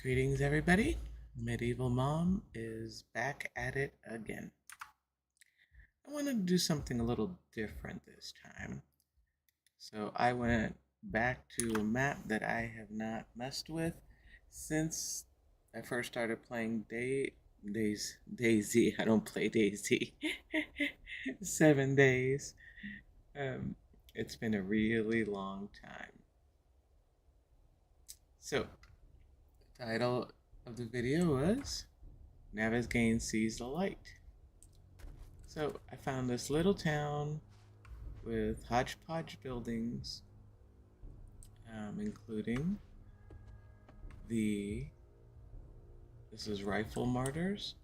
Greetings, everybody. Medieval Mom is back at it again. I wanted to do something a little different this time. So I went back to a map that I have not messed with since I first started playing Daisy. I don't play Daisy. 7 days. Um, it's been a really long time. So, the title of the video was Navezgane Sees the Light. So I found this little town with hodgepodge buildings, including this is Rifle Martyrs.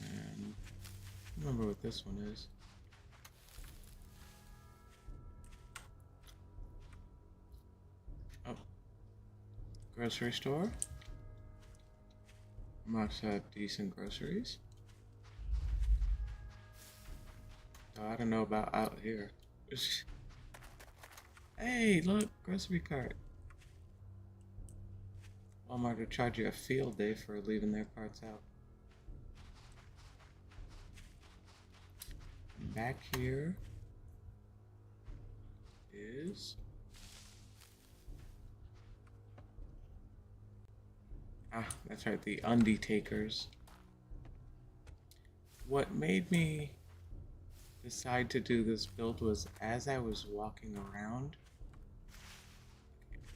And I don't remember what this one is. Oh, grocery store. Must have decent groceries. Oh, I don't know about out here. Hey, look, grocery cart. Walmart will charge you a field day for leaving their carts out. And back here is that's right, the Undertakers. What made me decide to do this build was as I was walking around,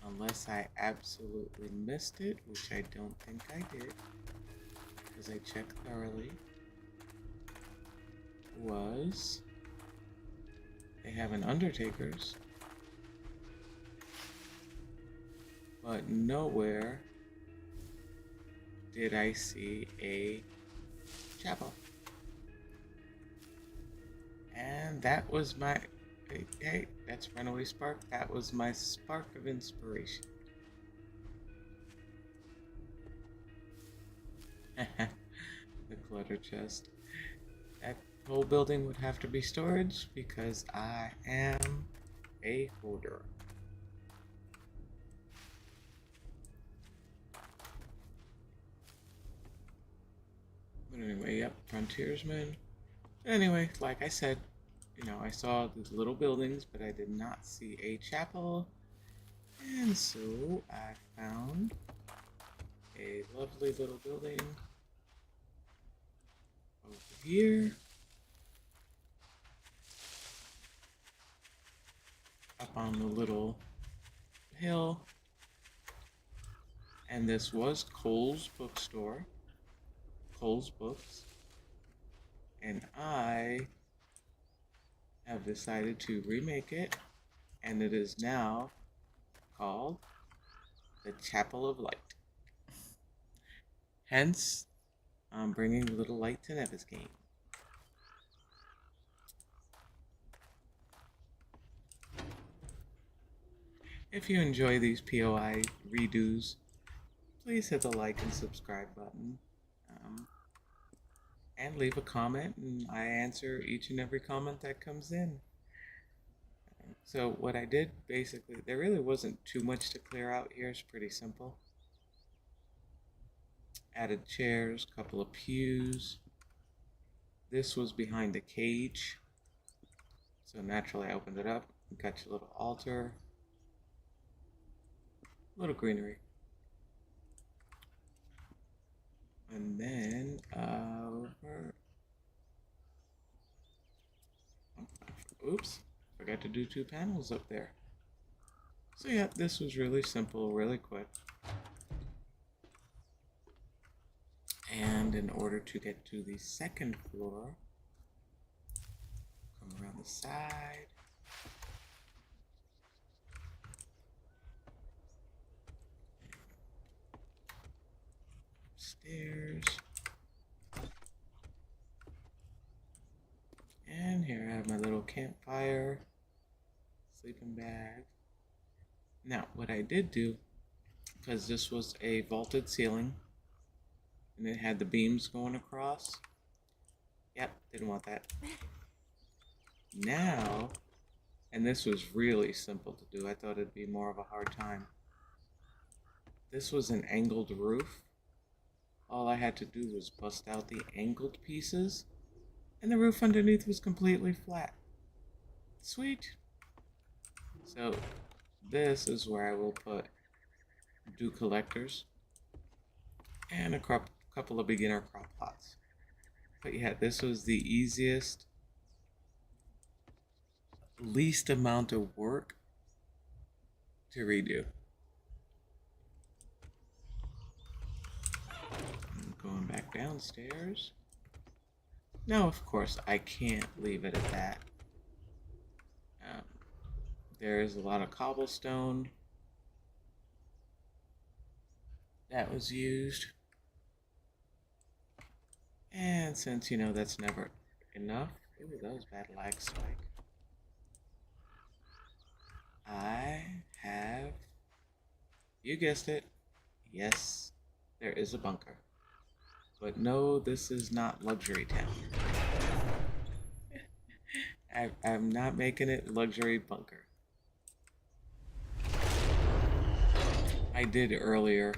unless I absolutely missed it, which I don't think I did, because I checked thoroughly, was they have an Undertakers, but nowhere did I see a chapel. And that was my, hey, that's Runaway Spark. That was my spark of inspiration. The clutter chest. That whole building would have to be storage because I am a hoarder. But anyway, yep, frontiersman. Anyway, like I said, I saw these little buildings, but I did not see a chapel. And so I found a lovely little building over here. Up on the little hill. And this was Cole's bookstore. Cole's Books. And I have decided to remake it, and it is now called the Chapel of Light. Hence, I'm bringing a little light to Navezgane. If you enjoy these POI redos, please hit the like and subscribe button. And leave a comment, and I answer each and every comment that comes in. So what I did, basically, there really wasn't too much to clear out here. It's pretty simple. Added chairs, couple of pews. This was behind a cage, so naturally I opened it up and got your little altar, little greenery. And then oops, forgot to do 2 panels up there. So yeah, this was really simple, really quick. And in order to get to the second floor, come around the side. Upstairs. And here I have my little campfire, sleeping bag. Now, what I did do, because this was a vaulted ceiling, and it had the beams going across. Yep, didn't want that. Now, And this was really simple to do. I thought it'd be more of a hard time. This was an angled roof. All I had to do was bust out the angled pieces, and the roof underneath was completely flat. Sweet. So this is where I will put dew collectors and a couple of beginner crop pots. But yeah, this was the easiest, least amount of work to redo. I'm going back downstairs. Now, of course, I can't leave it at that. Um, there is a lot of cobblestone that was used. And since, that's never enough. Ooh, that was bad lag spike. I have, you guessed it, yes, there is a bunker. But no, this is not luxury town. I'm not making it luxury bunker. I did earlier,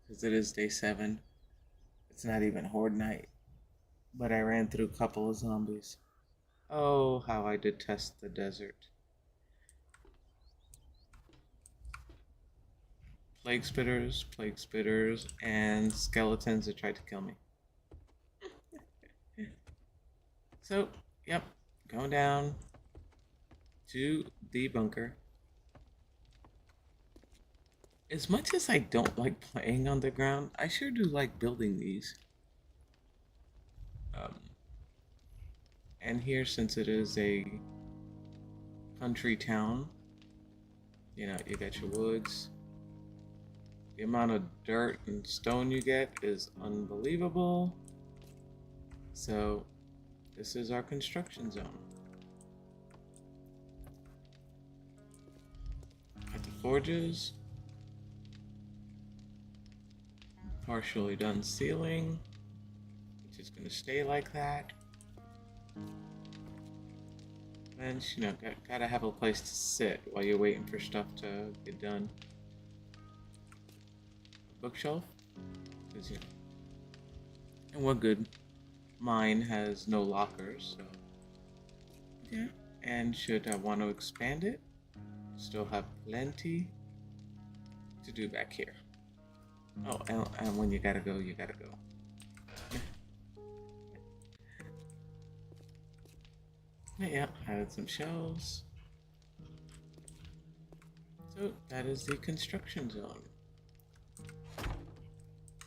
because it is day 7. It's not even horde night. But I ran through a couple of zombies. Oh, how I detest the desert. Plague spitters, and skeletons that tried to kill me. So, yep, going down to the bunker. As much as I don't like playing on the ground, I sure do like building these. And here, since it is a country town, you got your woods. The amount of dirt and stone you get is unbelievable. So, this is our construction zone. Got the forges. Partially done ceiling, which is going to stay like that. And, gotta have a place to sit while you're waiting for stuff to get done. Bookshelf, because, and what good? Mine has no lockers, so yeah. And should I want to expand it, still have plenty to do back here. Oh, and when you gotta go, you gotta go. Yeah, added some shelves. So that is the construction zone.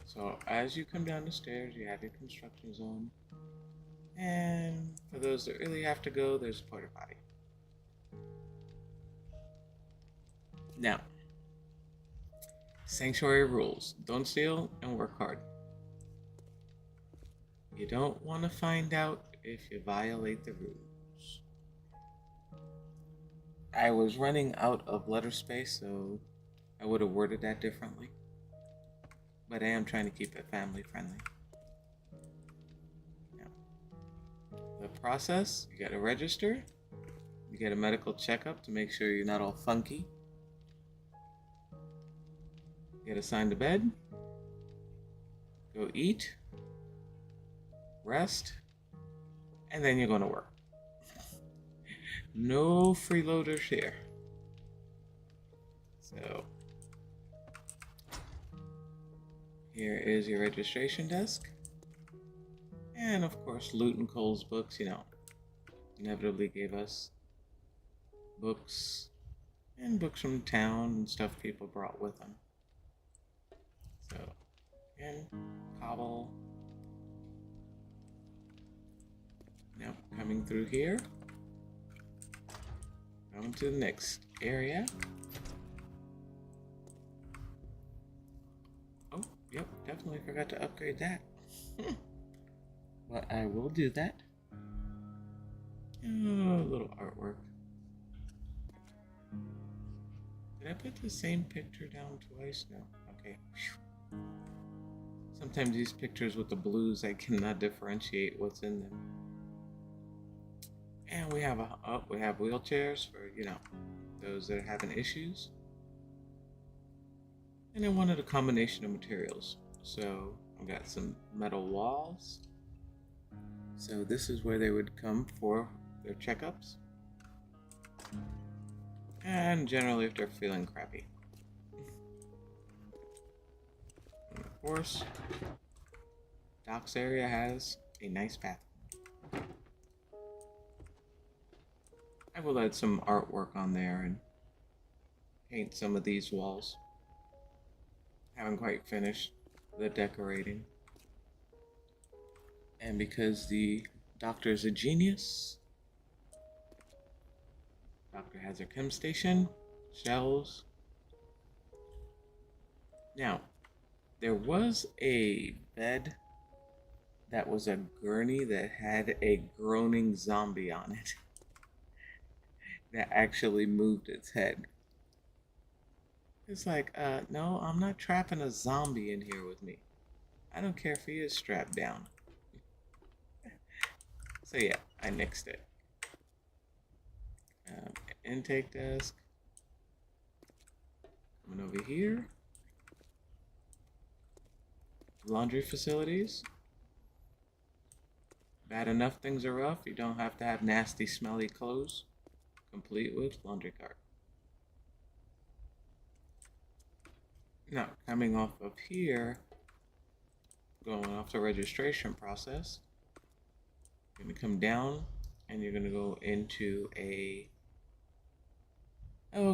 So as you come down the stairs, you have your construction zone. And for those that really have to go, there's a porta potty. Now, sanctuary rules. Don't steal and work hard. You don't want to find out if you violate the rules. I was running out of letter space, so I would have worded that differently. But I am trying to keep it family friendly. Now, the process, you gotta register, you get a medical checkup to make sure you're not all funky. Get assigned to bed, go eat, rest, and then you're gonna work. No freeloaders here. So, here is your registration desk. And of course, Loot and Cole's books, inevitably gave us books and books from town and stuff people brought with them. So, again, cobble. Now, coming through here. Going to the next area. Oh, yep, definitely forgot to upgrade that. But I will do that. Oh, a little artwork. Did I put the same picture down twice? No. Okay. Whew. Sometimes these pictures with the blues, I cannot differentiate what's in them. And we have we have wheelchairs for, those that are having issues. And I wanted a combination of materials. So I've got some metal walls. So this is where they would come for their checkups. And generally if they're feeling crappy. And of course, Doc's area has a nice bathroom. I will add some artwork on there and paint some of these walls. Haven't quite finished the decorating. And because the doctor is a genius, doctor has her chem station, shelves. Now, there was a bed that was a gurney that had a groaning zombie on it that actually moved its head. It's like, no, I'm not trapping a zombie in here with me. I don't care if he is strapped down. So yeah, I nixed it. Intake desk. Coming over here. Laundry facilities. Bad enough things are rough. You don't have to have nasty, smelly clothes. Complete with laundry cart. Now, coming off of here, going off the registration process, you're going to come down and you're going to go into a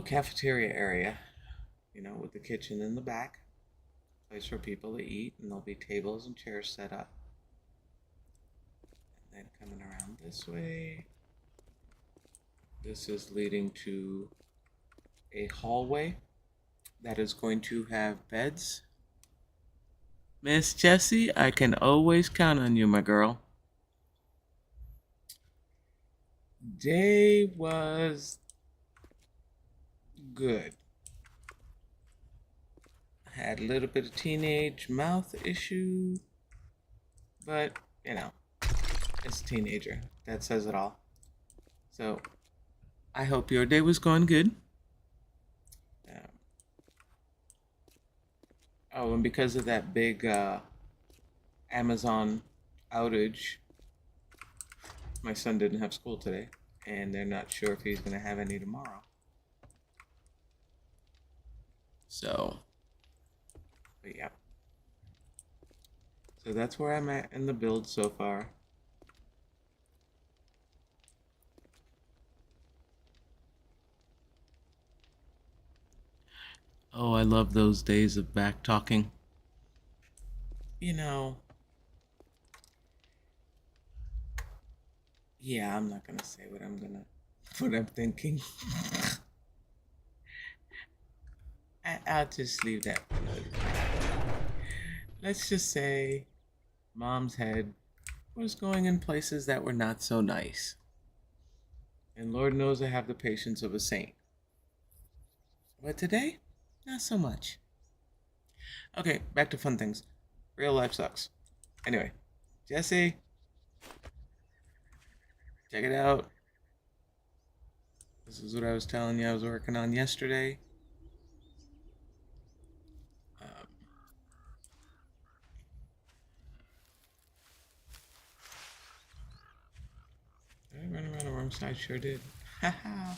cafeteria area, with the kitchen in the back, place for people to eat, and there'll be tables and chairs set up. And then coming around this way, this is leading to a hallway that is going to have beds. Miss Jessie, I can always count on you, my girl. Day was good. Had a little bit of teenage mouth issue, but, it's a teenager. That says it all. So, I hope your day was going good. And because of that big Amazon outage, my son didn't have school today, and they're not sure if he's going to have any tomorrow. So, but yeah. So that's where I'm at in the build so far. Oh, I love those days of back talking. Yeah, I'm not gonna say what I'm thinking. I'll just leave that. Let's just say Mom's head was going in places that were not so nice. And Lord knows I have the patience of a saint. But today, not so much. Okay, back to fun things. Real life sucks. Anyway, Jesse, check it out. This is what I was telling you I was working on yesterday. Did I run around the wrong side? Sure did. Haha.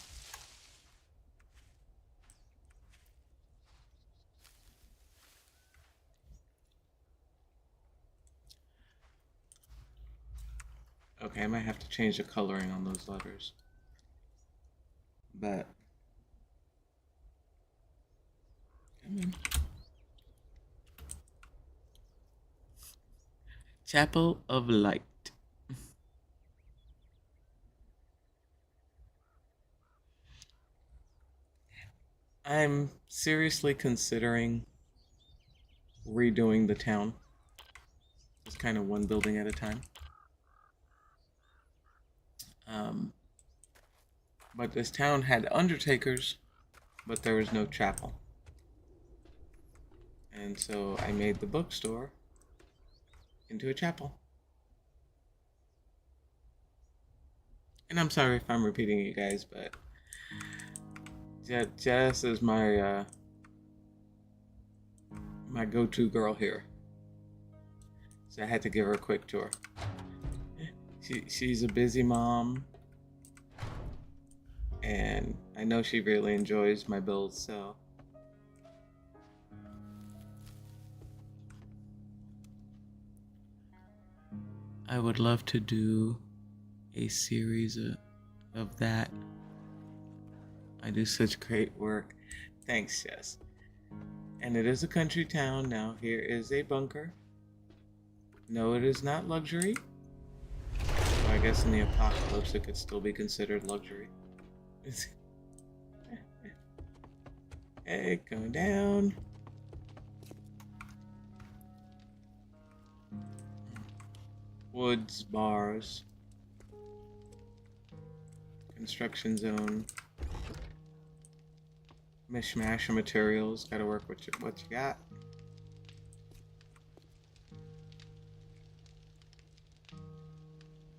Okay, I might have to change the coloring on those letters. But come on. Chapel of Light. I'm seriously considering redoing the town. Just kind of one building at a time. But this town had undertakers, but there was no chapel. And so I made the bookstore into a chapel. And I'm sorry if I'm repeating you guys, but Jess is my go-to girl here, so I had to give her a quick tour. She's a busy mom, and I know she really enjoys my builds, so I would love to do a series of that. I do such great work. Thanks, Jess. And it is a country town. Now here is a bunker. No, it is not luxury. Well, I guess in the apocalypse it could still be considered luxury. Hey, going down. Woods, bars. Construction zone. Mishmash of materials. Gotta work with what you got.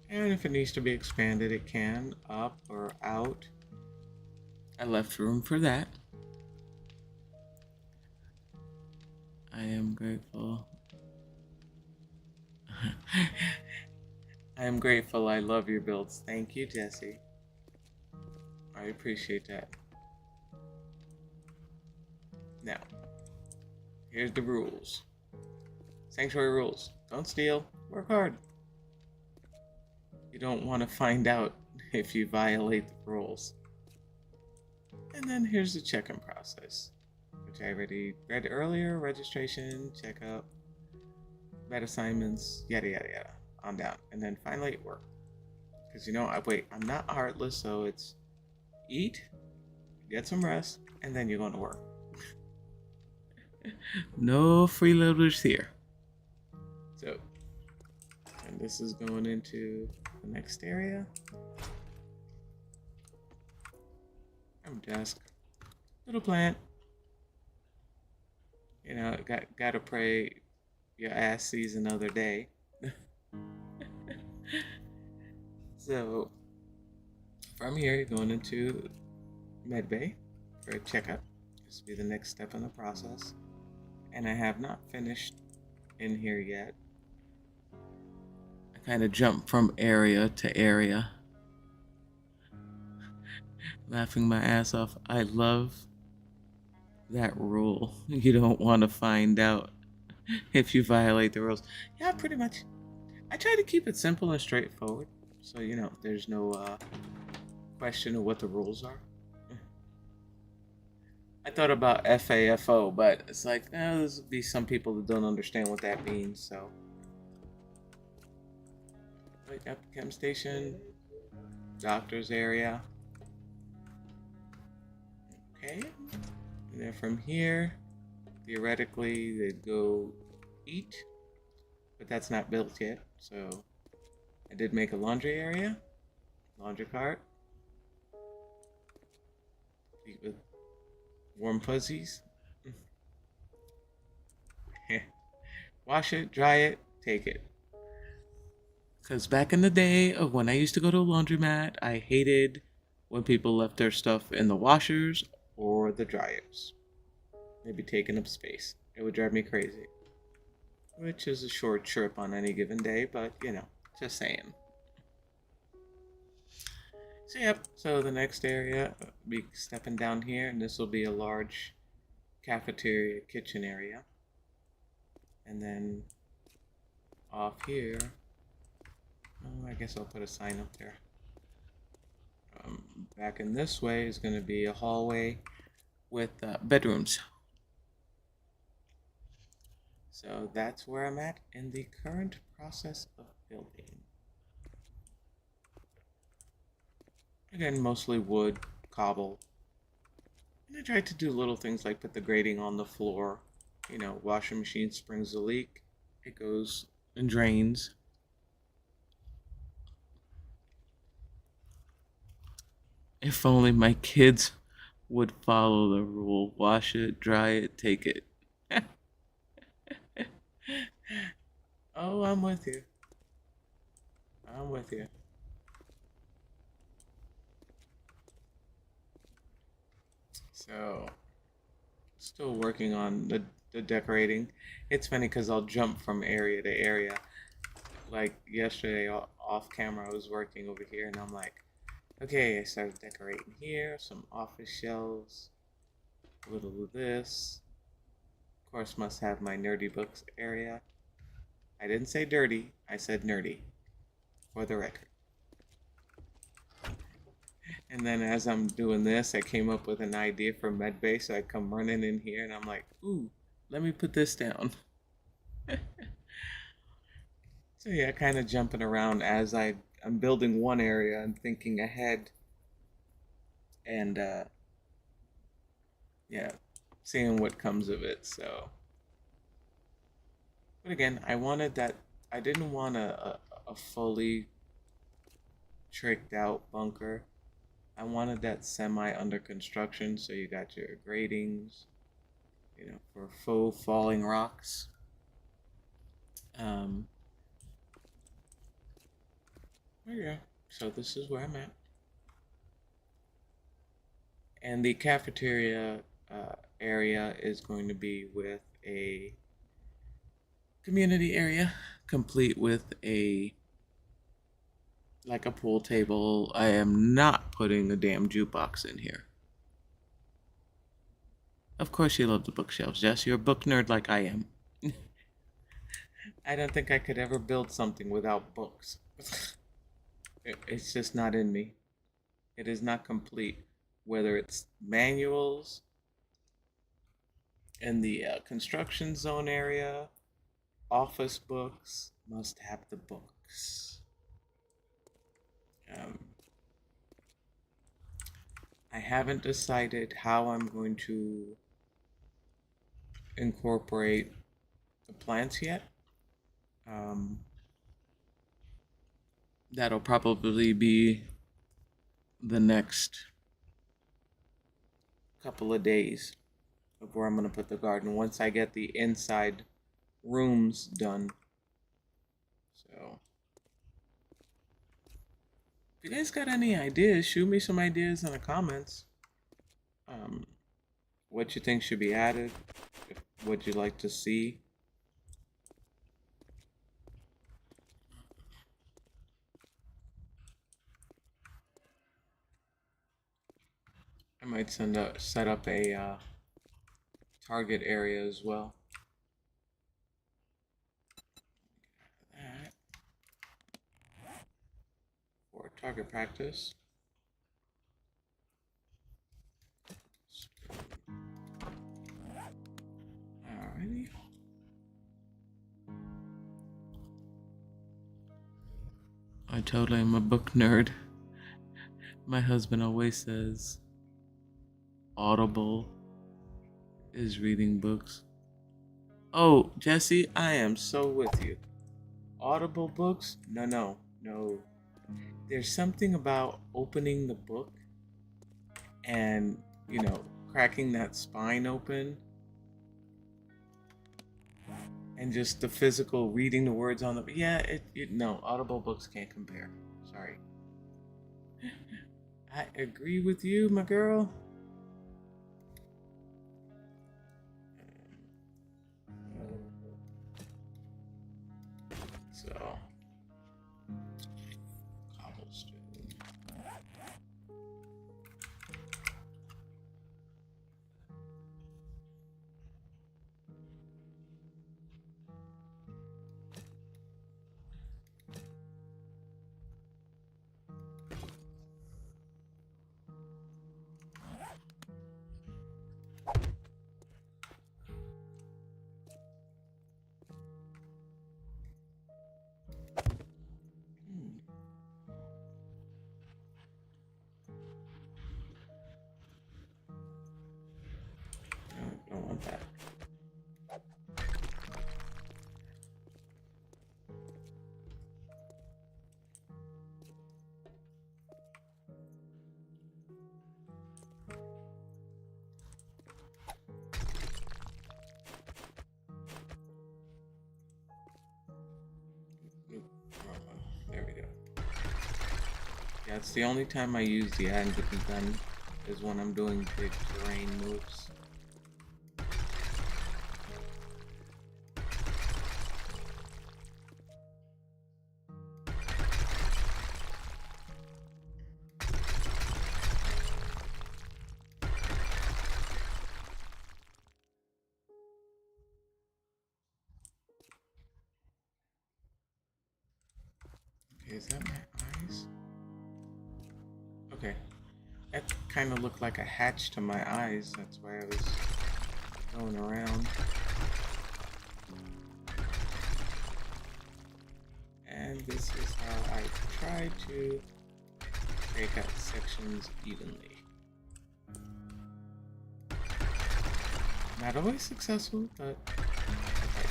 And if it needs to be expanded, it can. Up or out. I left room for that. I am grateful. I am grateful. I love your builds. Thank you, Jesse. I appreciate that. Now, here's the rules. Sanctuary rules. Don't steal. Work hard. You don't want to find out if you violate the rules. And then here's the check-in process, which I already read earlier. Registration, checkup, med assignments, yada yada yada, on down. And then finally work. Because I'm not heartless, so it's eat, get some rest, and then you're going to work. No freeloaders here. So, and this is going into the next area. Desk. Little plant. Gotta pray your ass sees another day. So, from here, you're going into med bay for a checkup. This will be the next step in the process. And I have not finished in here yet. I kind of jump from area to area. Laughing my ass off. I love that rule. You don't want to find out if you violate the rules. Yeah, pretty much. I try to keep it simple and straightforward. So, there's no question of what the rules are. I thought about FAFO, but it's like, there's be some people that don't understand what that means, so. Wait, up chem station. Doctor's area. Okay. And then from here, theoretically, they'd go eat. But that's not built yet, so I did make a laundry area. Laundry cart. Eat with warm fuzzies. Wash it, dry it, take it. Because back in the day of when I used to go to a laundromat, I hated when people left their stuff in the washers or the dryers. They'd be taking up space. It would drive me crazy. Which is a short trip on any given day, but just saying. So yep, so the next area, be stepping down here, and this will be a large cafeteria kitchen area. And then off here, I guess I'll put a sign up there. Back in this way is going to be a hallway with bedrooms. So that's where I'm at in the current process of building. Again, mostly wood, cobble. And I tried to do little things like put the grating on the floor. Washing machine springs a leak. It goes and drains. If only my kids would follow the rule. Wash it, dry it, take it. Oh, I'm with you. I'm with you. So, still working on the decorating. It's funny because I'll jump from area to area. Like yesterday off camera, I was working over here and I'm like, okay, I started decorating here, some office shelves, a little of this. Of course, must have my nerdy books area. I didn't say dirty, I said nerdy, for the record. And then as I'm doing this, I came up with an idea for medbay, so I come running in here and I'm like, ooh, let me put this down. So yeah, kind of jumping around as I'm building one area and thinking ahead and yeah, seeing what comes of it. So, but again, I wanted that. I didn't want a fully tricked out bunker. I wanted that semi under construction, so you got your gratings, for faux falling rocks. Um, yeah. So this is where I'm at, and the cafeteria area is going to be with a community area, complete with a pool table. I am not putting a damn jukebox in here. Of course you love the bookshelves, Jess. You're a book nerd like I am. I don't think I could ever build something without books. It's just not in me. It is not complete. Whether it's manuals in the construction zone area, office books, must have the books. Um, I haven't decided how I'm going to incorporate the plants yet. That'll probably be the next couple of days of where I'm going to put the garden once I get the inside rooms done. So, if you guys got any ideas, shoot me some ideas in the comments. What you think should be added, what you'd like to see. I might set up a target area as well. That for target practice. Alrighty. I totally am a book nerd. My husband always says Audible is reading books. Oh, Jesse, I am so with you. Audible books? No. There's something about opening the book and, cracking that spine open and just the physical reading the words on the. Yeah, no, Audible books can't compare. Sorry. I agree with you, my girl. So, cobblestone. I don't want that. There we go. Yeah, it's the only time I use the add button. is when I'm doing big terrain moves. Okay, is that my eyes? Okay. That kind of looked like a hatch to my eyes. That's why I was going around. And this is how I try to take out sections evenly. Not always successful, but okay.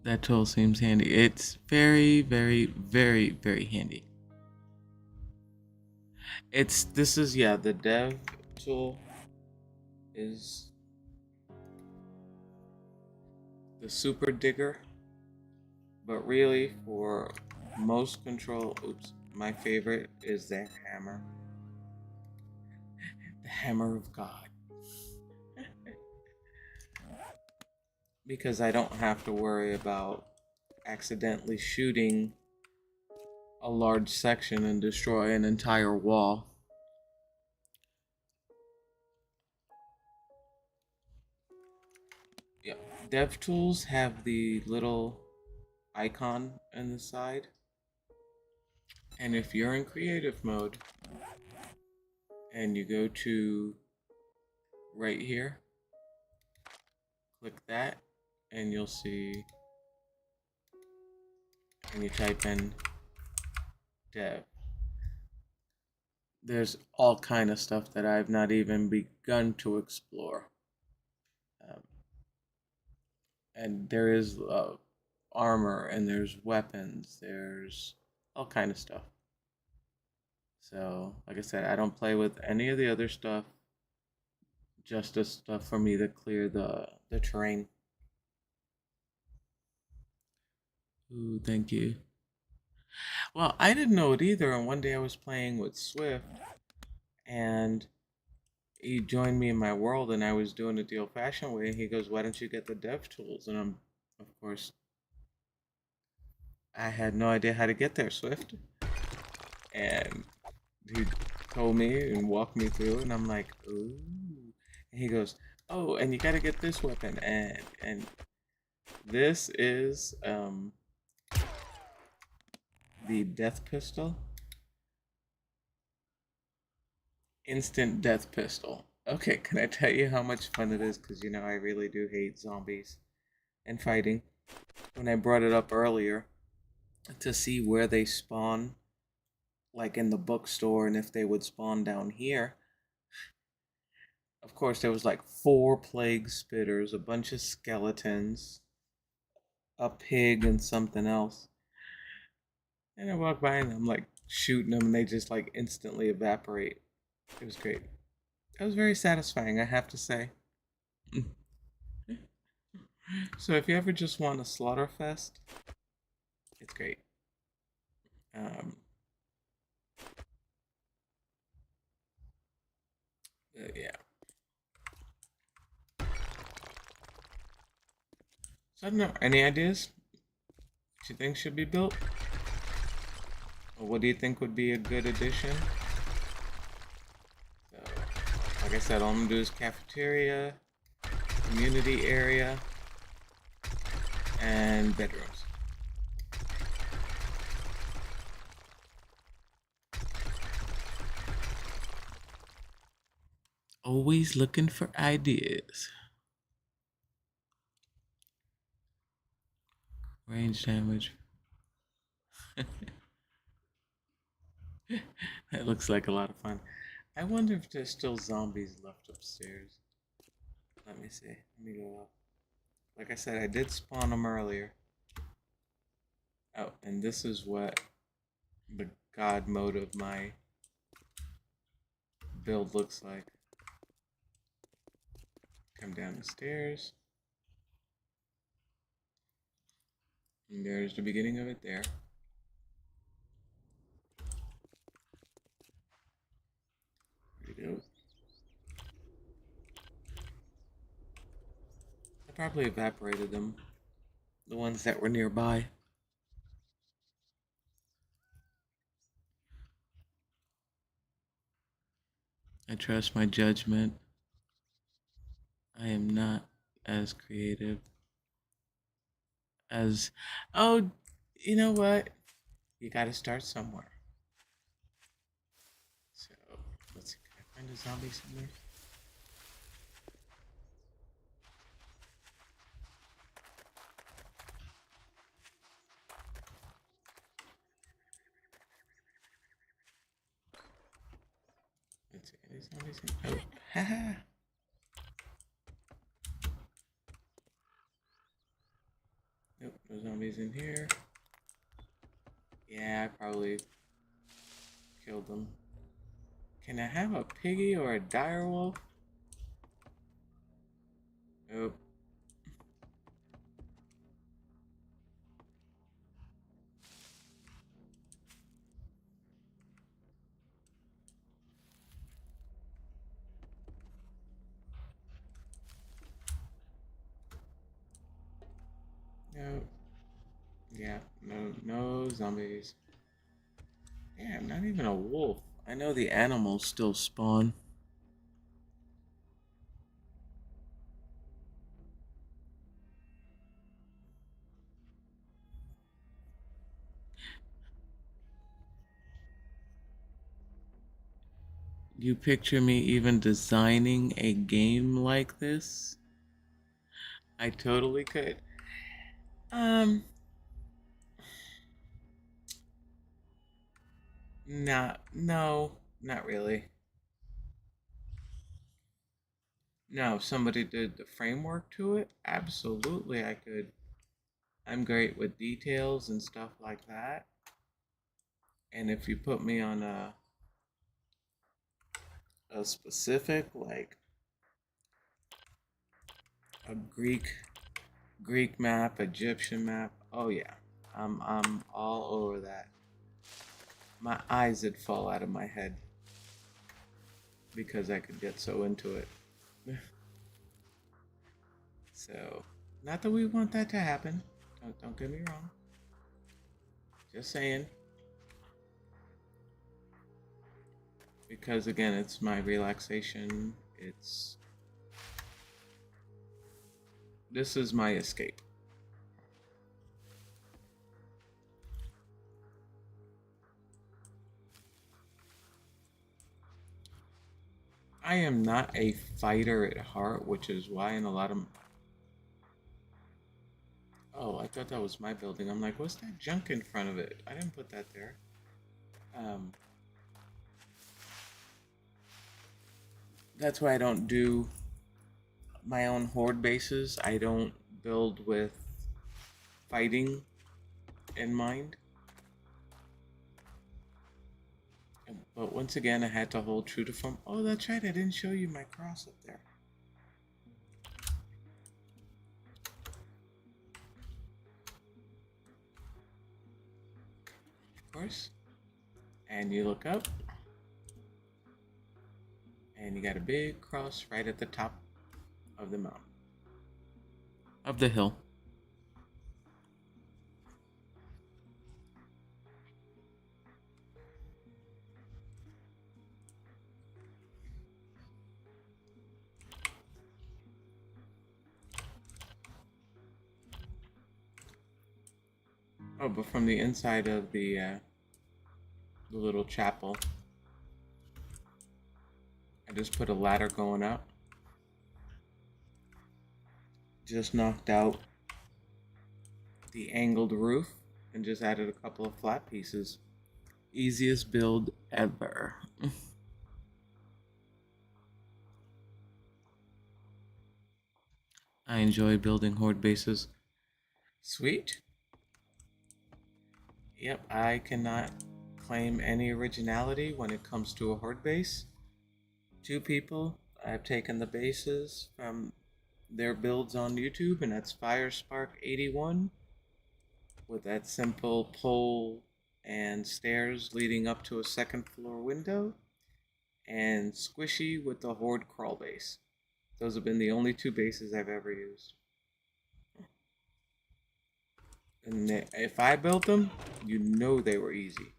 That tool seems handy. It's very, very, very, very handy. This is, yeah, the dev tool is the super digger, but really for most control, oops, my favorite is the hammer. The hammer of God. Because I don't have to worry about accidentally shooting a large section and destroy an entire wall. Yeah, DevTools have the little icon on the side, and if you're in creative mode and you go to right here, click that, and you'll see, and you type in dev. There's all kind of stuff that I've not even begun to explore. Um, and there is armor, and there's weapons, there's all kind of stuff. So, like I said, I don't play with any of the other stuff, just the stuff for me to clear the terrain. Ooh, thank you. Well, I didn't know it either, and one day I was playing with Swift, and he joined me in my world, and I was doing it the old-fashioned way, and he goes, "Why don't you get the dev tools?" And I'm, of course, I had no idea how to get there, Swift. And he told me and walked me through, and I'm like, "Ooh." And he goes, "Oh, and you got to get this weapon, and this is the death pistol, instant death pistol." Okay, can I tell you how much fun it is? Because you know I really do hate zombies and fighting. When I brought it up earlier to see where they spawn, like in the bookstore, and if they would spawn down here, of course there was like 4 plague spitters, a bunch of skeletons, a pig, and something else. And I walk by and I'm like shooting them, and they just like instantly evaporate. It was great. That was very satisfying, I have to say. So if you ever just want a slaughter fest, it's great. Um, yeah. So I don't know. Any ideas? What you think should be built? Or what do you think would be a good addition? So, like I said, all I'm gonna do is cafeteria, community area, and bedrooms. Always looking for ideas. Range damage. That looks like a lot of fun. I wonder if there's still zombies left upstairs. Let me see. Let me go up. Like I said, I did spawn them earlier. Oh, and this is what the god mode of my build looks like. Come down the stairs. And there's the beginning of it there. There we go. I probably evaporated them, the ones that were nearby. I trust my judgment. I am not as creative as. Oh, you know what? You gotta start somewhere. So, let's see. Can I find a zombie somewhere? Let's see. Any zombies in. Oh, haha. Nope, no zombies in here. Yeah, I probably killed them. Can I have a piggy or a direwolf? Nope. Nope. Yeah, no zombies. Damn, not even a wolf. I know the animals still spawn. You picture me even designing a game like this? I totally could. Um, not really. No, if somebody did the framework to it, absolutely I could. I'm great with details and stuff like that. And if you put me on a specific, like a Greek map, Egyptian map, oh yeah, I'm all over that. My eyes would fall out of my head because I could get so into it. So, not that we want that to happen. Don't get me wrong. Just saying. Because again, it's my relaxation. This is my escape. I am not a fighter at heart, which is why in a lot of. Oh, I thought that was my building. I'm like, what's that junk in front of it? I didn't put that there. Um, that's why I don't do my own horde bases. I don't build with fighting in mind. But once again, I had to hold true to form. Oh, that's right. I didn't show you my cross up there. Of course. And you look up, and you got a big cross right at the top of the mountain. Of the hill. Oh, but from the inside of the little chapel, I just put a ladder going up. Just knocked out the angled roof and just added a couple of flat pieces. Easiest build ever. I enjoy building horde bases. Sweet. Yep, I cannot claim any originality when it comes to a horde base. Two people, I've taken the bases from their builds on YouTube, and that's FireSpark81 with that simple pole and stairs leading up to a second floor window, and Squishy with the Horde crawl base. Those have been the only two bases I've ever used. And if I built them, you know they were easy.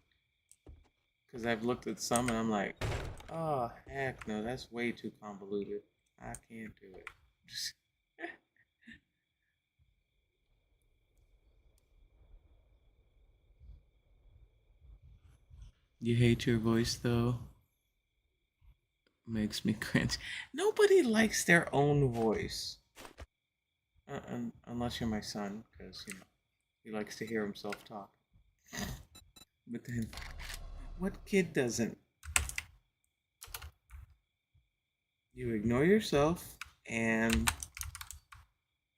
Because I've looked at some and I'm like, oh, heck no, that's way too convoluted. I can't do it. You hate your voice though? Makes me cringe. Nobody likes their own voice. Unless you're my son, because, you know, he likes to hear himself talk. But then, what kid doesn't? You ignore yourself, and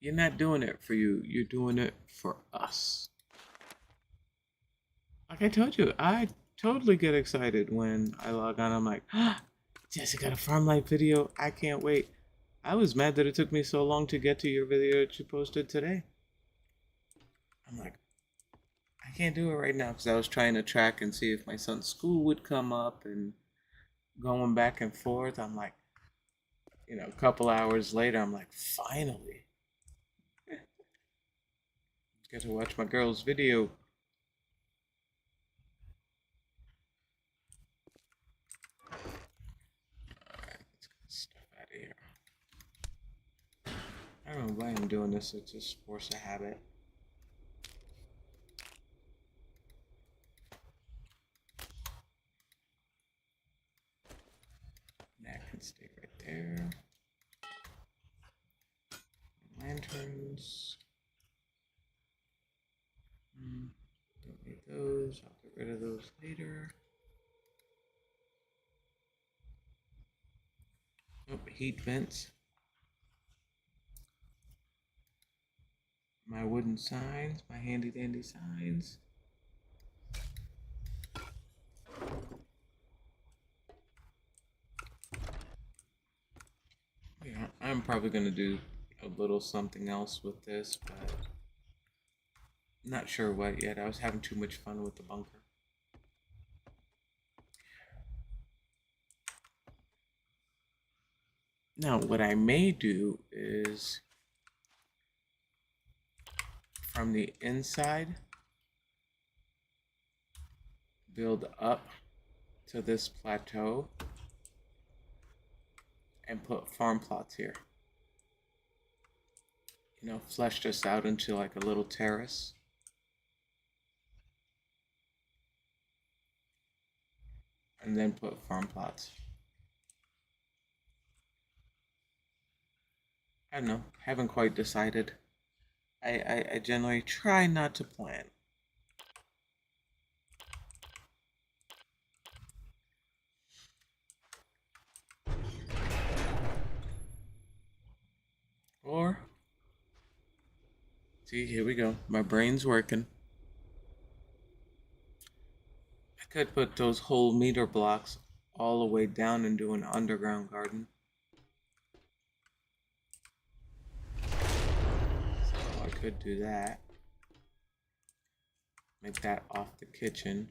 you're not doing it for you. You're doing it for us. Like I told you, I totally get excited when I log on. I'm like, ah, Jessica got a farm life video. I can't wait. I was mad that it took me so long to get to your video that you posted today. I'm like, I can't do it right now because I was trying to track and see if my son's school would come up and going back and forth. I'm like, you know, a couple hours later, I'm like, finally, get to watch my girl's video. Alright, let's get stuff out of here. I don't know why I'm doing this, it's just force a habit. That can stay right there. Lanterns. Don't need those. I'll get rid of those later. Oh, heat vents. My wooden signs, my handy dandy signs. Yeah, I'm probably gonna do a little something else with this, but not sure what yet. I was having too much fun with the bunker. Now, what I may do is from the inside build up to this plateau and put farm plots here. You know, flesh this out into like a little terrace. And then put farm plots. I don't know, haven't quite decided. I generally try not to plan. Or, see, here we go. My brain's working. I could put those whole meter blocks all the way down and do an underground garden. So I could do that. Make that off the kitchen.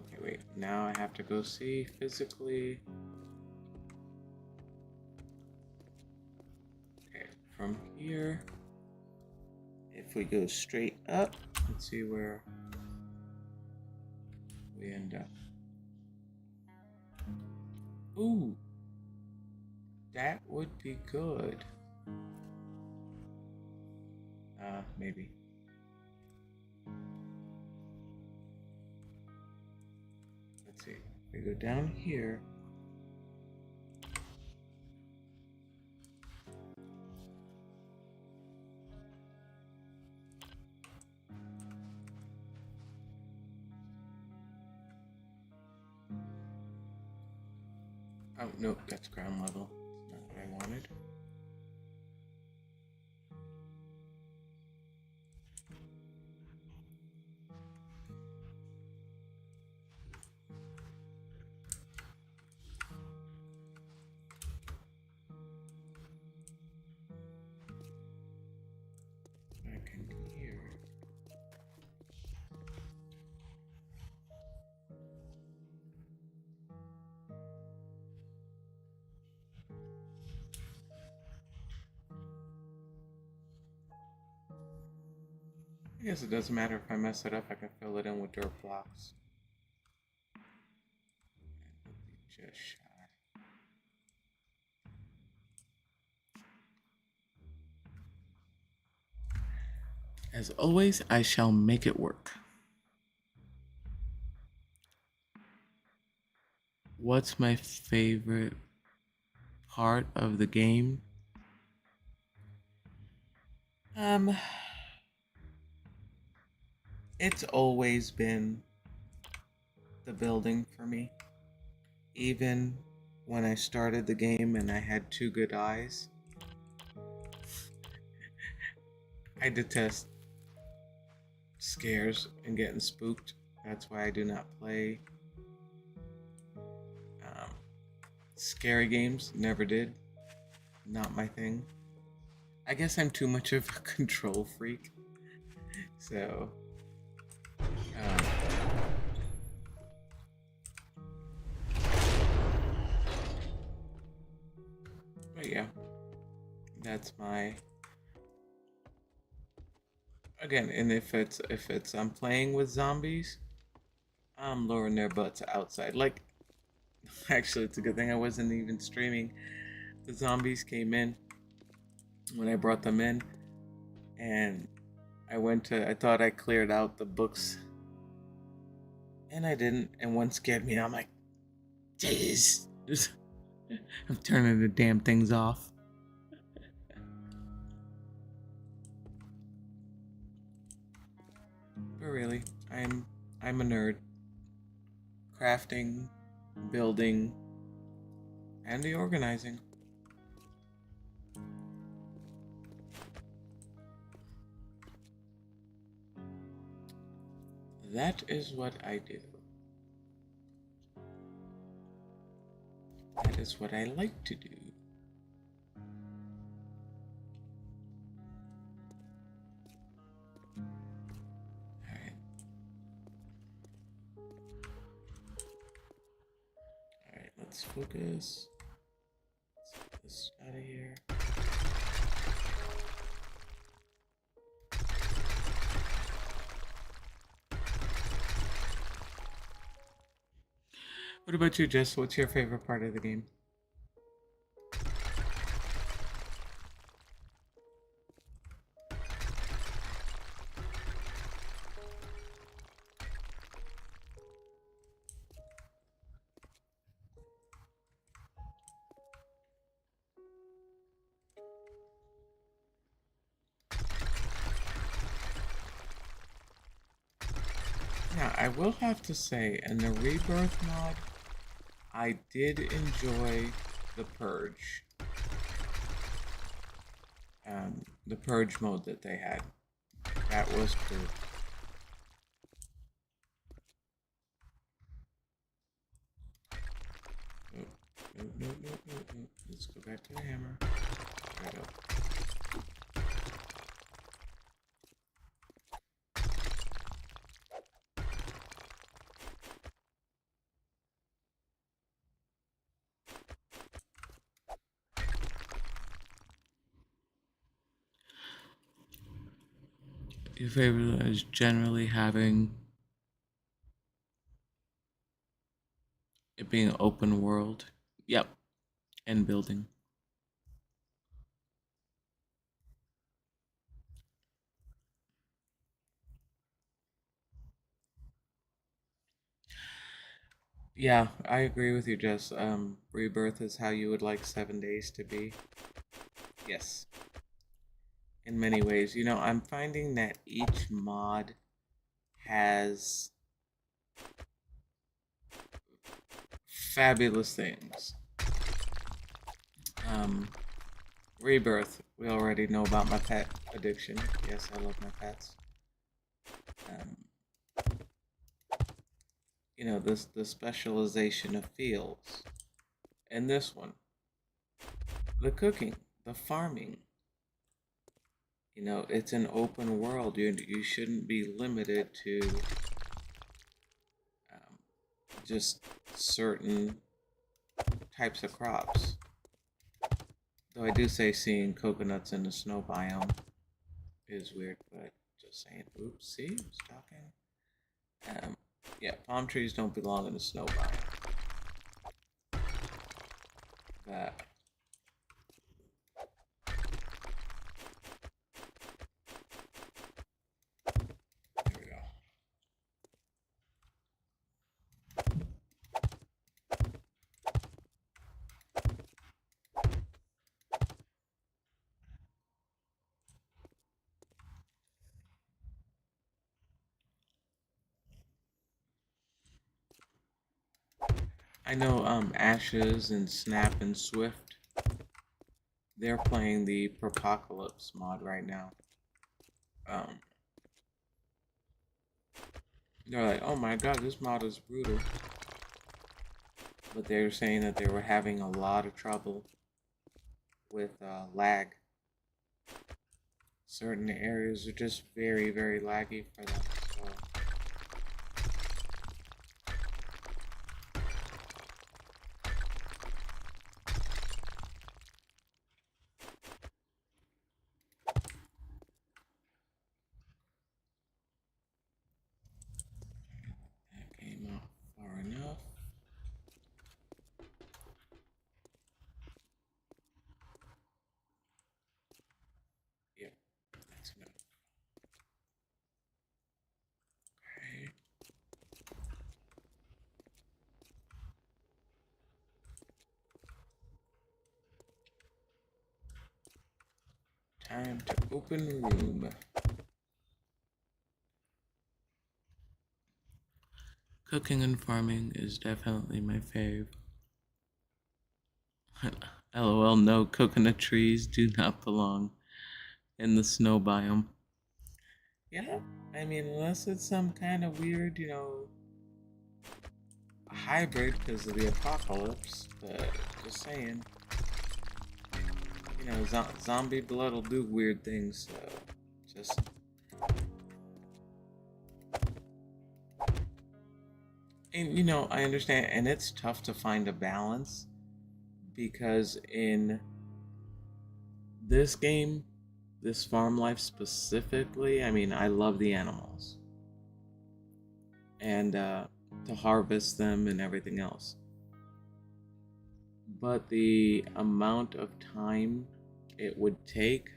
Okay, wait. Now I have to go see physically. Okay, from here, if we go straight up, let's see where we end up. Ooh, that would be good. Maybe. Let's see. We go down here. Oh, nope, that's ground level. Not what I wanted. I guess it doesn't matter if I mess it up, I can fill it in with dirt blocks. Just shy. As always, I shall make it work. What's my favorite part of the game? Um, it's always been the building for me. Even when I started the game and I had 2 good eyes, I detest scares and getting spooked. That's why I do not play um, scary games. Never did. Not my thing. I guess I'm too much of a control freak. So, um, but yeah, that's my. Again, and if it's I'm playing with zombies, I'm luring their butts outside. Like, actually, it's a good thing I wasn't even streaming. The zombies came in when I brought them in, and I thought I cleared out the books, and I didn't. And one scared me, and I'm like, jeez. I'm turning the damn things off. But really, I'm a nerd. Crafting, building, and the organizing. That is what I do. That is what I like to do. Alright. Alright, let's focus. Let's get this out of here. What about you, Jess? What's your favorite part of the game? Now, I will have to say, in the Rebirth mod, I did enjoy the Purge. The Purge mode that they had. That was cool. No. Let's go back to the hammer. Right up. Your favorite is generally having it being open world. Yep. And building. Yeah, I agree with you, Jess. Rebirth is how you would like 7 days to be. Yes. In many ways. You know, I'm finding that each mod has fabulous things. Rebirth, we already know about my pet addiction. Yes, I love my pets. Um, you know, the specialization of fields. And this one, the cooking, the farming. You know, it's an open world. You shouldn't be limited to just certain types of crops. Though I do say seeing coconuts in the snow biome is weird, but just Just saying. Oops, see, I was talking. Yeah, palm trees don't belong in the snow biome. But there we go. I know Ashes and Snap and Swift, they're playing the Propocalypse mod right now. Um, they're like, oh my god, this mod is brutal. But they were saying that they were having a lot of trouble with lag. Certain areas are just very, very laggy for them. So that came out far enough. Yep, that's enough. Okay. Time to open room. Cooking and farming is definitely my fave. LOL, no, coconut trees do not belong in the snow biome. Yeah, I mean, unless it's some kind of weird, hybrid because of the apocalypse, but just saying. Zombie blood will do weird things, so just. And I understand, and it's tough to find a balance because in this game, this farm life specifically, I mean, I love the animals and to harvest them and everything else. But the amount of time it would take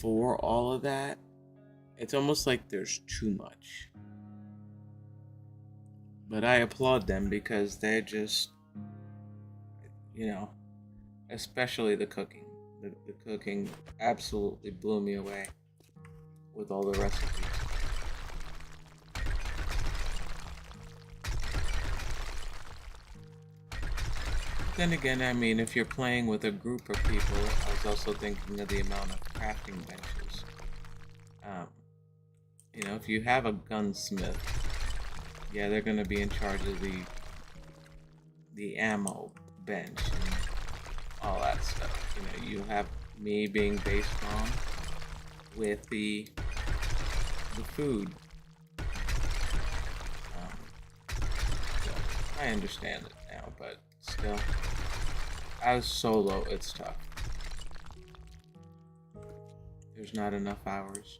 for all of that, it's almost like there's too much. But I applaud them because they're just, especially the cooking. The cooking absolutely blew me away with all the recipes. Then again, I mean, if you're playing with a group of people, I was also thinking of the amount of crafting benches. If you have a gunsmith, yeah, they're gonna be in charge of the ammo bench and all that stuff. You have me being base mom with the food. So I understand it now, but still, as solo, it's tough. There's not enough hours.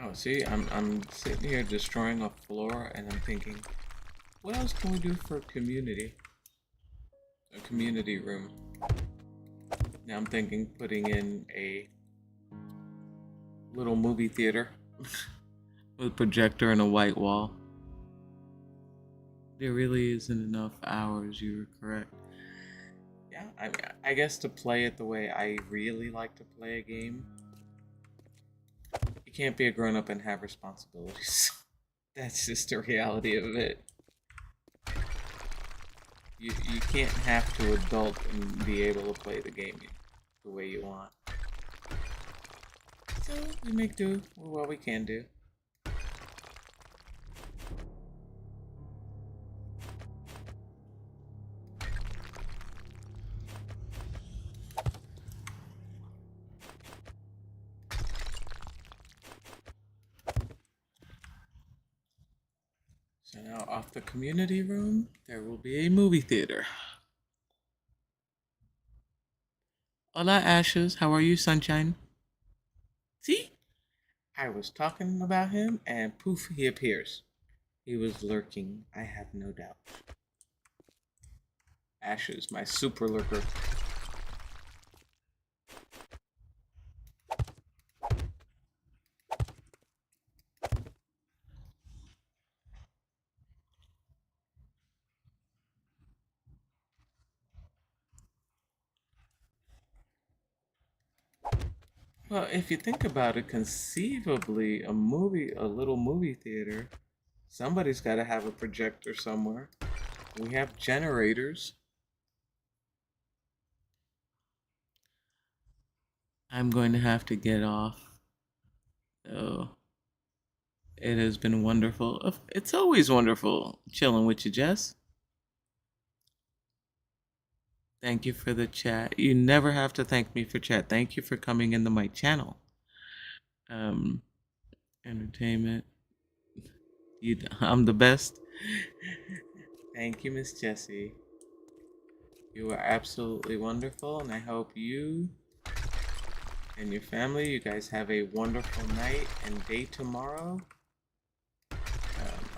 Oh, see, I'm sitting here destroying a floor, and I'm thinking, what else can we do for community? A community room. Now I'm thinking putting in a little movie theater with a projector and a white wall. There really isn't enough hours, you were correct. Yeah, I guess to play it the way I really like to play a game, you can't be a grown-up and have responsibilities. That's just the reality of it. You can't have to adult and be able to play the game the way you want. So we make do with what we can do. So now off the community room, there will be a movie theater. Hola, Ashes. How are you, Sunshine? See? I was talking about him, and poof, he appears. He was lurking, I have no doubt. Ashes, my super lurker. Well, if you think about it, conceivably, a little movie theater, somebody's got to have a projector somewhere. We have generators. I'm going to have to get off. Oh, it has been wonderful. It's always wonderful chilling with you, Jess. Thank you for the chat. You never have to thank me for chat. Thank you for coming into my channel. Um, entertainment. I'm the best. Thank you, Miss Jessie. You are absolutely wonderful, and I hope you and your family, you guys have a wonderful night and day tomorrow.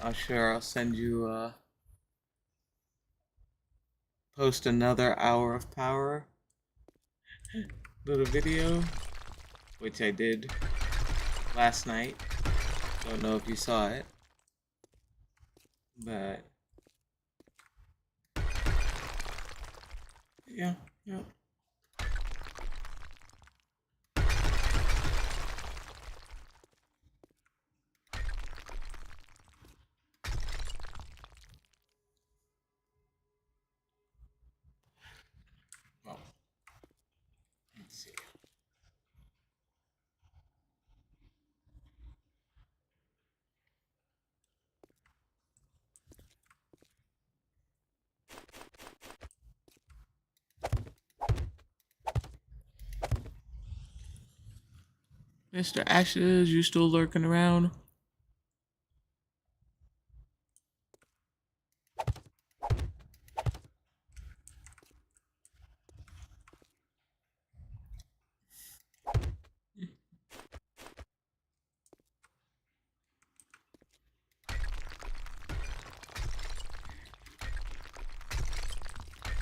I'll send you post another hour of power little video, which I did last night. Don't know if you saw it, but yeah. Well, let's see. Mr. Ashes, you still lurking around?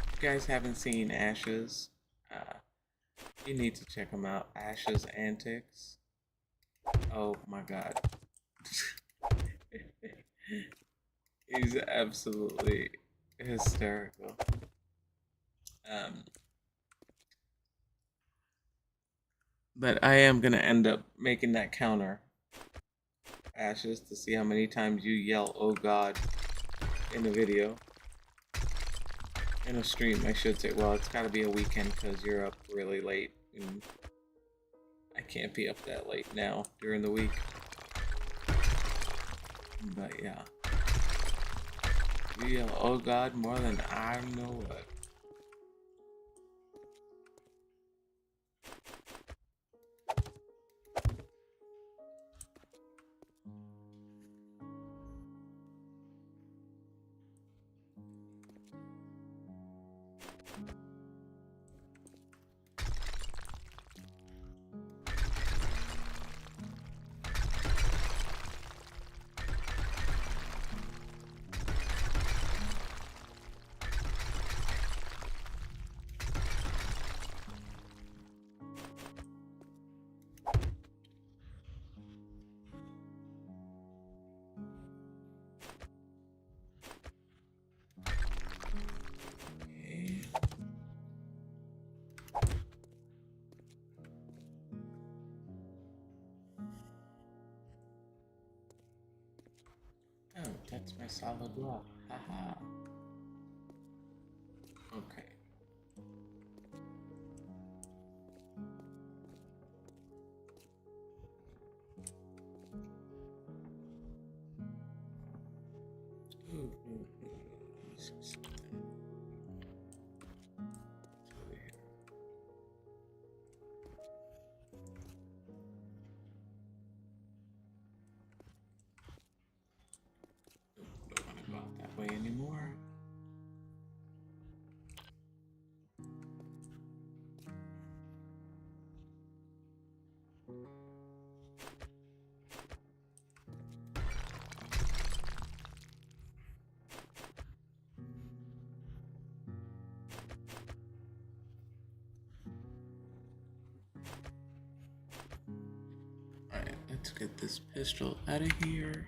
If you guys haven't seen Ashes, you need to check him out. Ashes Antics. Oh my god. He's absolutely hysterical. But I am gonna end up making that counter, Ashes, to see how many times you yell "Oh God" in a video. In a stream, I should say. Well, it's gotta be a weekend because you're up really late, and I can't be up that late now during the week. But yeah. You yell "Oh God" more than I know what. Oh, that's my solid rock. Haha. Okay. Let's get this pistol out of here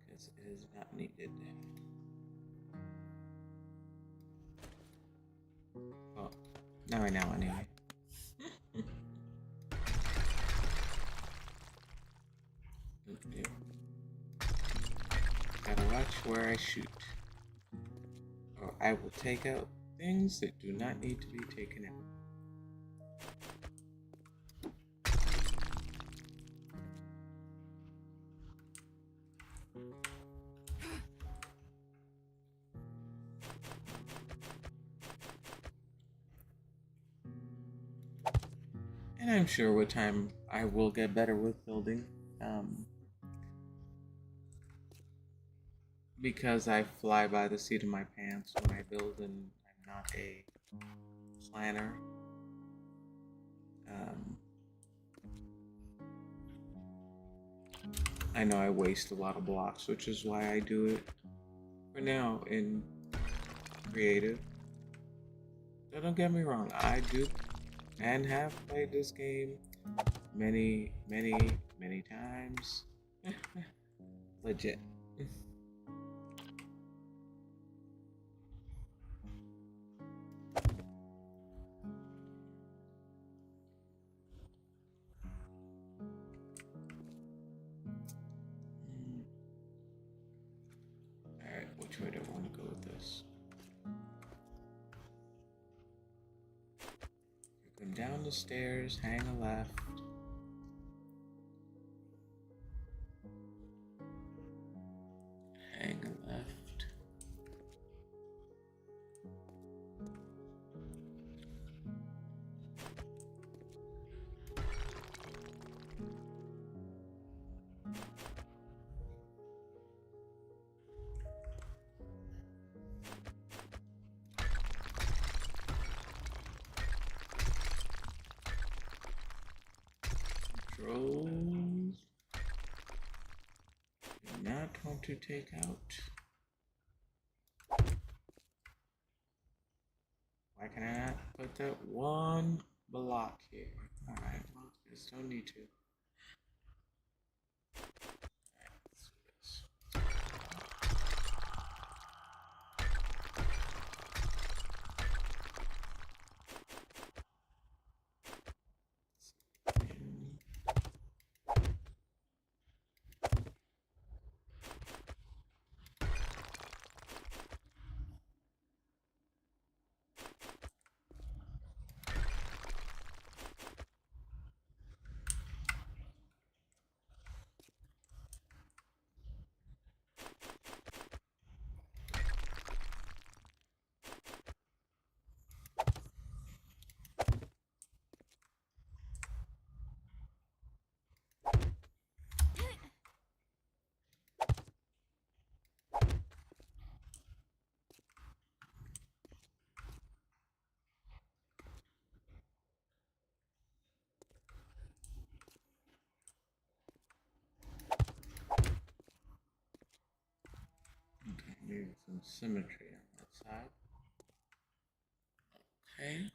because it is not needed. Oh, not right now anyway. Gotta watch where I shoot, or I will take out things that do not need to be taken out. And I'm sure with time I will get better with building. Because I fly by the seat of my pants when I build and I'm not a planner. I know I waste a lot of blocks, which is why I do it for now in creative. So don't get me wrong, I do and have played this game many times. Legit. Alright, which way do I want to go with this? Come down the stairs, hang a left. Hang a left. Controls. Do not want to take out. Why can I not put that one block here? Alright, well, I just don't need to. Alright, let's do this. Okay, need some symmetry on that side. Okay.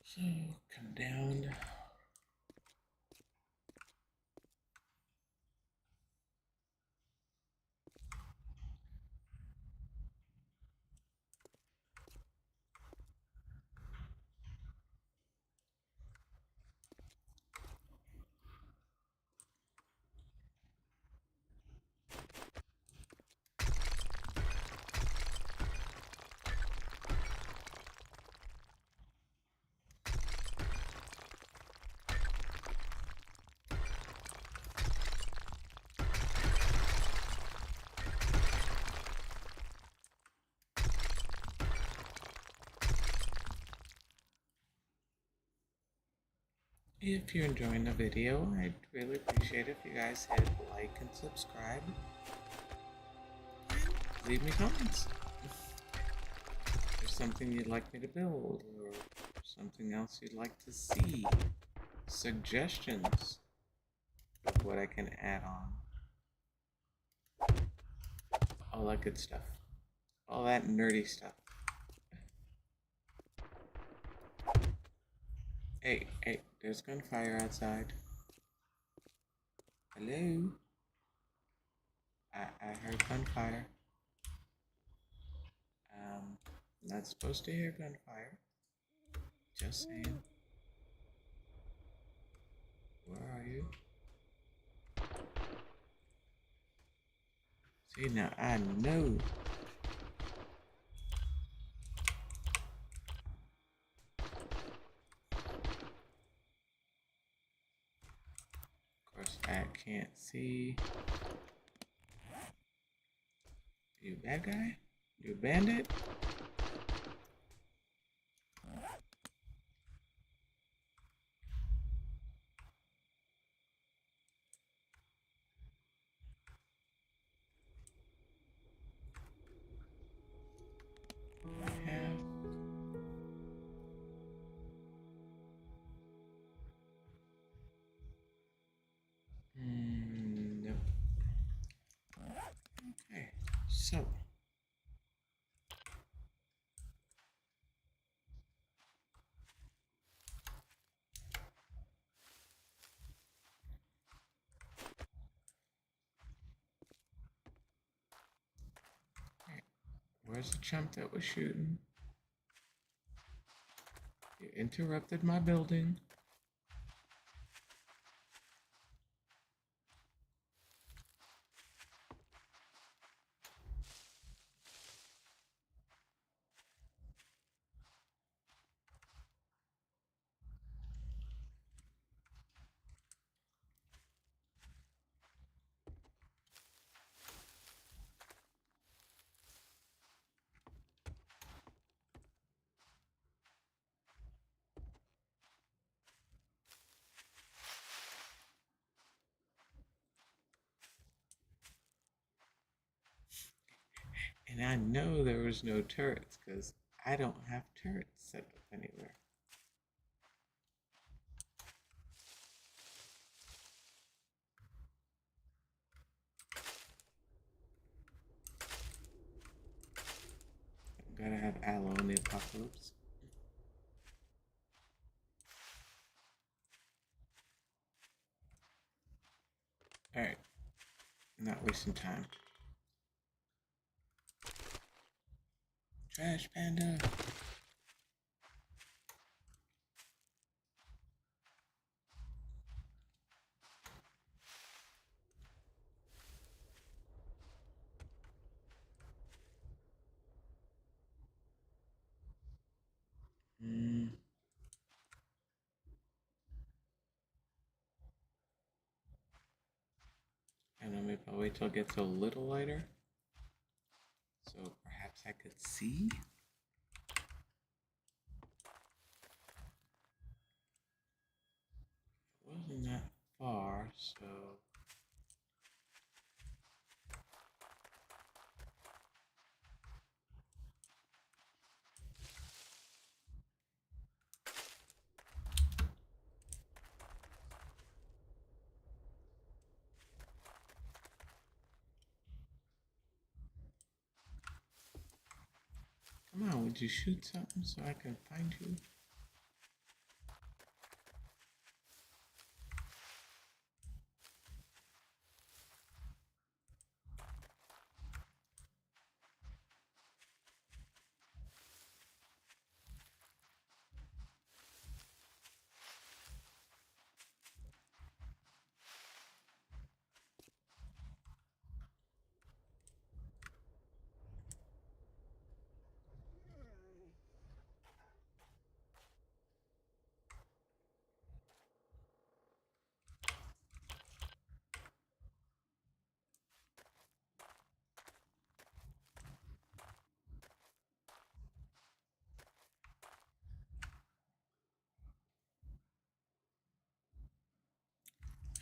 So come down. If you're enjoying the video, I'd really appreciate if you guys hit like and subscribe. Leave me comments. If there's something you'd like me to build, or something else you'd like to see, suggestions of what I can add on. All that good stuff. All that nerdy stuff. Hey, There's gunfire outside. Hello? I heard gunfire. Not supposed to hear gunfire. Just saying. Where are you? See, now I know. Of course, I can't see. You bad guy? You a bandit? I have. No. Okay, so. Right. Where's the chump that was shooting? You interrupted my building. And I know there was no turrets because I don't have turrets set up anywhere. Gotta have aloe in the apocalypse. Alright. Not wasting time. Trash panda. I don't know, maybe I'll wait till it gets a little lighter. So perhaps I could see? It wasn't that far, so... Come on, would you shoot something so I can find you?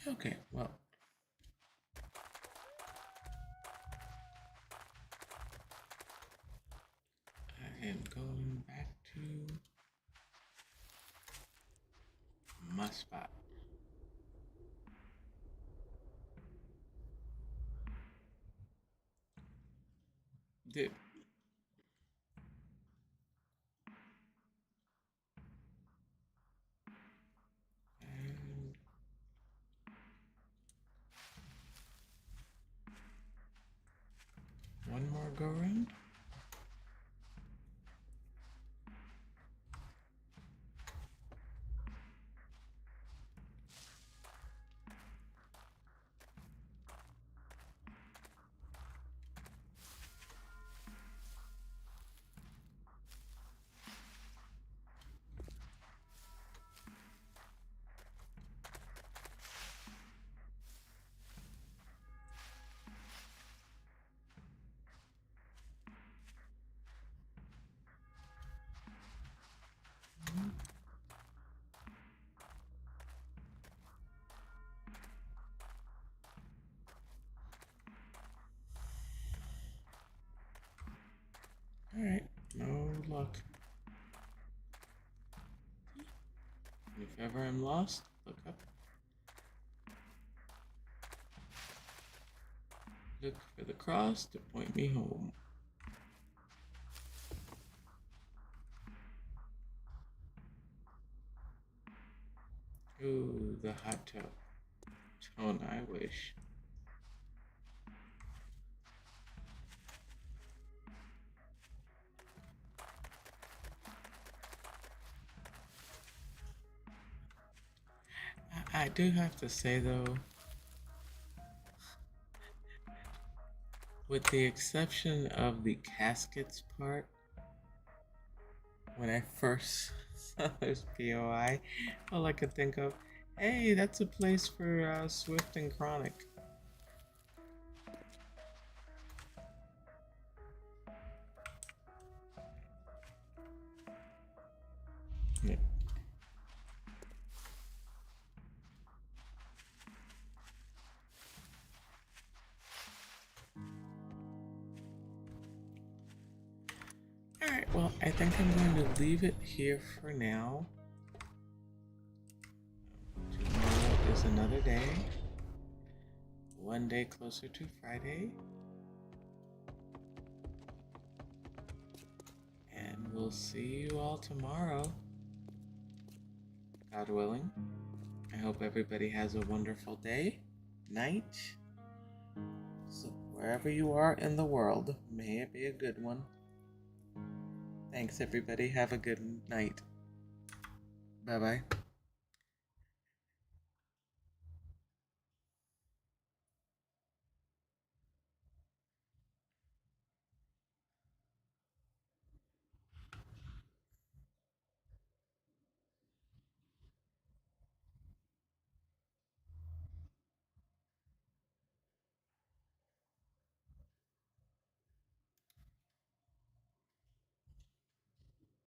Okay, well. I am going back to my spot. Dude. go around. Alright, no luck. If ever I'm lost, look up. Look for the cross to point me home. Ooh, the hot tub. Don't I wish. I do have to say though, with the exception of the caskets part, when I first saw this POI, all I could think of, hey, that's a place for Swift and Chronic. Yeah. Alright, well, I think I'm going to leave it here for now. Tomorrow is another day. One day closer to Friday. And we'll see you all tomorrow. God willing. I hope everybody has a wonderful day, night. So wherever you are in the world, may it be a good one. Thanks, everybody. Have a good night. Bye-bye.